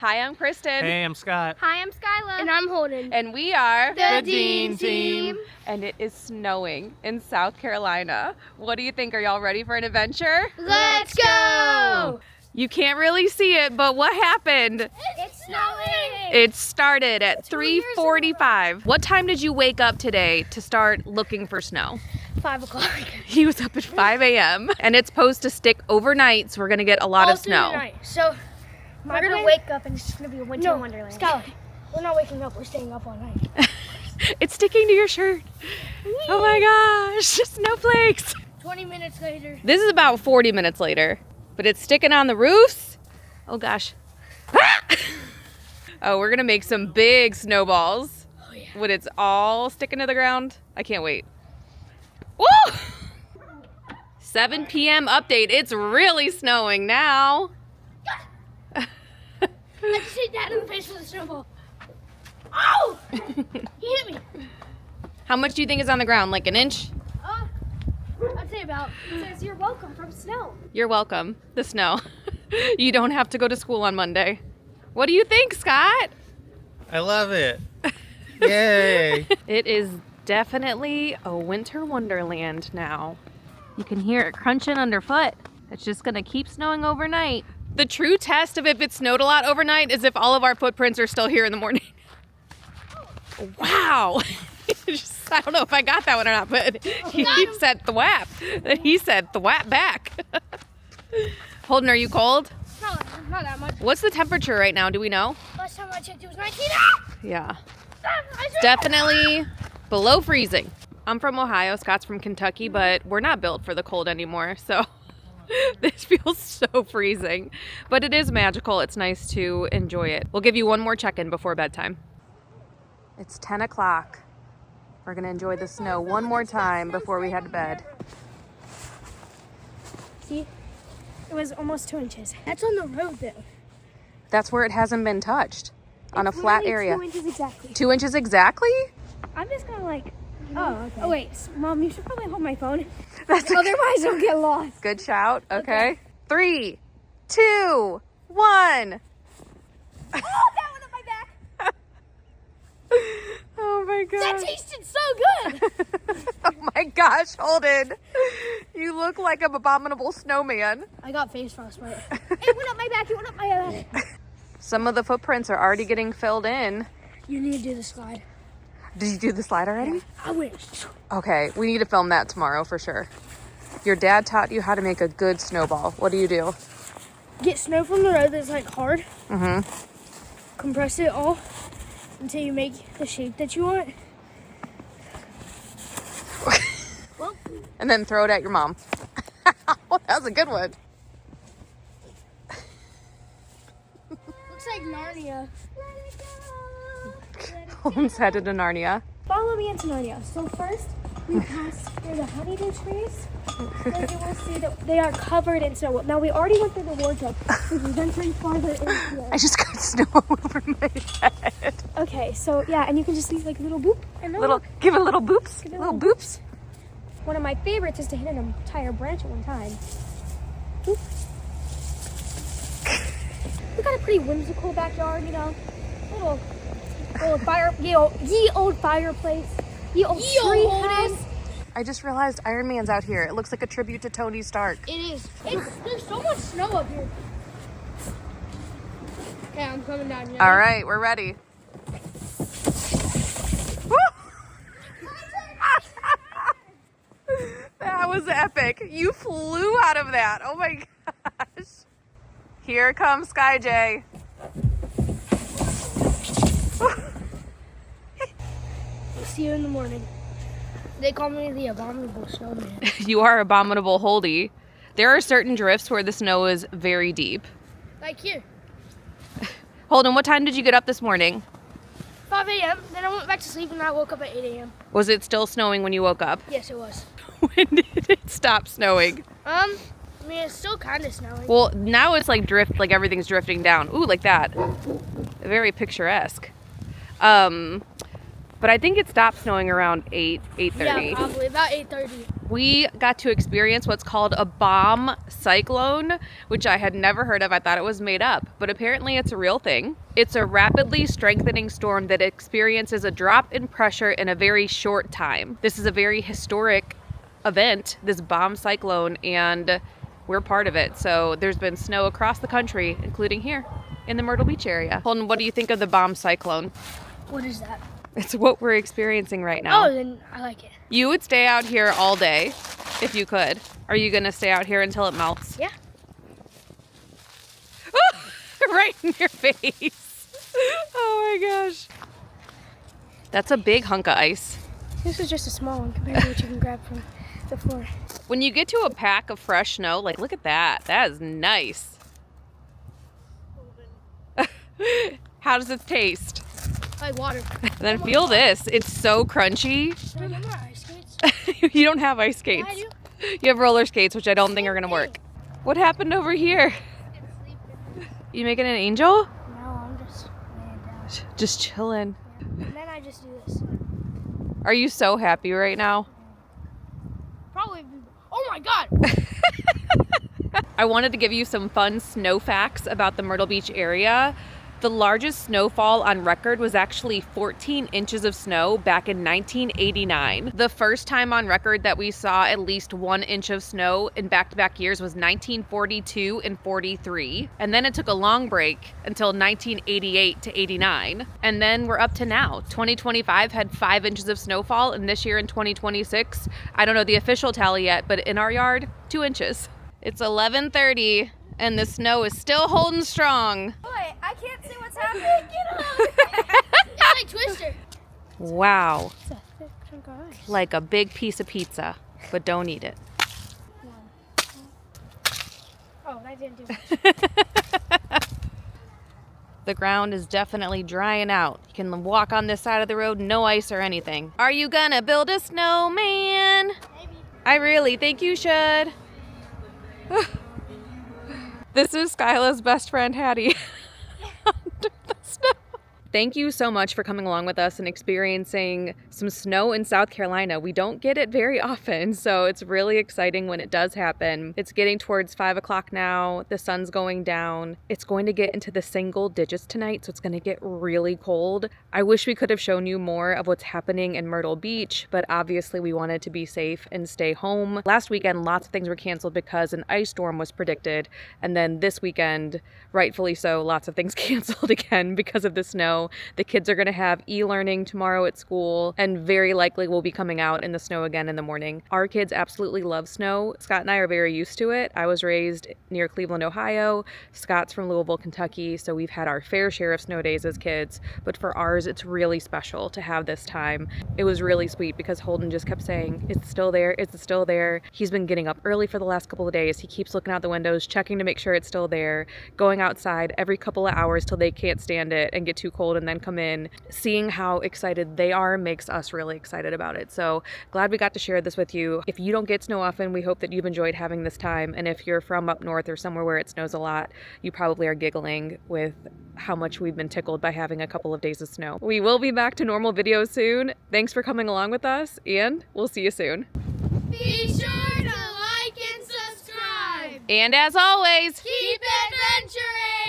Hi, I'm Kristen. Hey, I'm Scott. Hi, I'm Skyla. And I'm Holden. And we are The Dean Team. And it is snowing in South Carolina. What do you think? Are y'all ready for an adventure? Let's go! You can't really see it, but what happened? It's snowing! It started at 3:45. What time did you wake up today to start looking for snow? 5 o'clock. He was up at 5 a.m. and it's supposed to stick overnight, so we're gonna get a lot of snow. So we're gonna wake up and it's gonna be a winter wonderland. Skylar, we're not waking up, we're staying up all night. It's sticking to your shirt. Oh my gosh, snowflakes. 20 minutes later. This is about 40 minutes later, but it's sticking on the roofs. Oh gosh. Oh, we're gonna make some big snowballs when it's all sticking to the ground. I can't wait. Woo! 7 p.m. update. It's really snowing now. I just hit Dad in the face with a snowball. Oh! He hit me. How much do you think is on the ground? Like an inch? I'd say about. It says you're welcome from snow. You're welcome. The snow. You don't have to go to school on Monday. What do you think, Scott? I love it. Yay. It is definitely a winter wonderland now. You can hear it crunching underfoot. It's just gonna keep snowing overnight. The true test of if it snowed a lot overnight is if all of our footprints are still here in the morning. Wow. I don't know if I got that one or not, but he said the whap. He said the whap back. Holden, are you cold? No, not that much. What's the temperature right now? Do we know? Last time I checked, it was 19. Yeah. Definitely below freezing. I'm from Ohio, Scott's from Kentucky, but we're not built for the cold anymore, so this feels so freezing. But it is magical. It's nice to enjoy it. We'll give you one more check-in before bedtime. It's 10 o'clock. We're gonna enjoy the snow one more time before we head to bed. See? It was almost 2 inches. That's on the road, though. That's where it hasn't been touched. On a flat area. 2 inches exactly. 2 inches exactly? I'm just gonna like. Oh, okay. Oh wait, Mom, you should probably hold my phone. That's Otherwise, I'll get lost. Good shout. Okay. 3, 2, 1. Oh, that went up my back. Oh my gosh. That tasted so good. Oh my gosh, Holden. You look like an abominable snowman. I got face frostbite. It went up my back. It went up my back. Some of the footprints are already getting filled in. You need to do the slide. Did you do the slide already? I wish. Okay, we need to film that tomorrow for sure. Your dad taught you how to make a good snowball. What do? Get snow from the road that's like hard. Mm-hmm. Compress it all until you make the shape that you want. Well, And then throw it at your mom. Oh, that was a good one. looks like Narnia. Holden's headed to Narnia. Follow me into Narnia. So first, we pass through the honeydew trees. Then you will see that they are covered in snow. Now, we already went through the wardrobe. We're venturing farther in here. I just got snow all over my head. Okay, so yeah, and you can just leave like a little boop. And then look. Give it little boops. Give it a Little little boops. One of my favorites is to hit an entire branch at one time. Boop. We got a pretty whimsical backyard, you know. Little fire, ye old fireplace, ye old tree house. I just realized Iron Man's out here. It looks like a tribute to Tony Stark. It is. There's so much snow up here. Okay, I'm coming down. All right, we're ready. That was epic. You flew out of that. Oh my gosh. Here comes Sky J. I'll see you in the morning. They call me the abominable snowman. You are abominable Holdy. There are certain drifts where the snow is very deep. Like here. Holden, what time did you get up this morning? 5 a.m. Then I went back to sleep and I woke up at 8 a.m. Was it still snowing when you woke up? Yes, it was. When did it stop snowing? I mean, it's still kind of snowing. Well, now it's like like everything's drifting down. Ooh, like that. Very picturesque. But I think it stopped snowing around 8:30. Yeah, probably about 8:30. We got to experience what's called a bomb cyclone, which I had never heard of. I thought it was made up, but apparently it's a real thing. It's a rapidly strengthening storm that experiences a drop in pressure in a very short time. This is a very historic event, this bomb cyclone, and we're part of it. So there's been snow across the country, including here in the Myrtle Beach area. Holden, what do you think of the bomb cyclone? What is that? It's what we're experiencing right now. Oh, then I like it. You would stay out here all day if you could. Are you gonna stay out here until it melts? Yeah. Right in your face. Oh my gosh. That's a big hunk of ice. This is just a small one compared to what you can grab from the floor. When you get to a pack of fresh snow, like look at that. That is nice. How does it taste? Like water. Then feel this. It's so crunchy. Do I have more ice skates? You don't have ice skates. Yeah, I do. You have roller skates, which I don't think are gonna work. What happened over here? You making an angel? No, I'm just laying down. Just chilling. And then I just do this. Are you so happy right now? Probably. Oh my God! I wanted to give you some fun snow facts about the Myrtle Beach area. The largest snowfall on record was actually 14 inches of snow back in 1989. The first time on record that we saw at least 1 inch of snow in back-to-back years was 1942 and 43. And then it took a long break until 1988 to 89. And then we're up to now. 2025 had 5 inches of snowfall, and this year in 2026, I don't know the official tally yet, but in our yard, 2 inches. It's 11:30 and the snow is still holding strong. Boy, I can't see what's happening. Get up! It's like Twister. Wow. It's a thick chunk of ice. Like a big piece of pizza, but don't eat it. Oh, that didn't do much. The ground is definitely drying out. You can walk on this side of the road, no ice or anything. Are you gonna build a snowman? Maybe. I really think you should. This is Skyla's best friend, Hattie. Under the snow. Thank you so much for coming along with us and experiencing some snow in South Carolina. We don't get it very often, so it's really exciting when it does happen. It's getting towards 5 o'clock now. The sun's going down. It's going to get into the single digits tonight, so it's going to get really cold. I wish we could have shown you more of what's happening in Myrtle Beach, but obviously we wanted to be safe and stay home. Last weekend, lots of things were canceled because an ice storm was predicted, and then this weekend, rightfully so, lots of things canceled again because of the snow. The kids are going to have e-learning tomorrow at school and very likely will be coming out in the snow again in the morning. Our kids absolutely love snow. Scott and I are very used to it. I was raised near Cleveland, Ohio. Scott's from Louisville, Kentucky, so we've had our fair share of snow days as kids, but for ours it's really special to have this time. It was really sweet because Holden just kept saying, it's still there, it's still there. He's been getting up early for the last couple of days. He keeps looking out the windows, checking to make sure it's still there, going outside every couple of hours till they can't stand it and get too cold and then come in. Seeing how excited they are makes us really excited about it. So glad we got to share this with you. If you don't get snow often, we hope that you've enjoyed having this time. And if you're from up north or somewhere where it snows a lot, you probably are giggling with how much we've been tickled by having a couple of days of snow. We will be back to normal videos soon. Thanks for coming along with us, and we'll see you soon. Be sure to like and subscribe. And as always, Keep adventuring.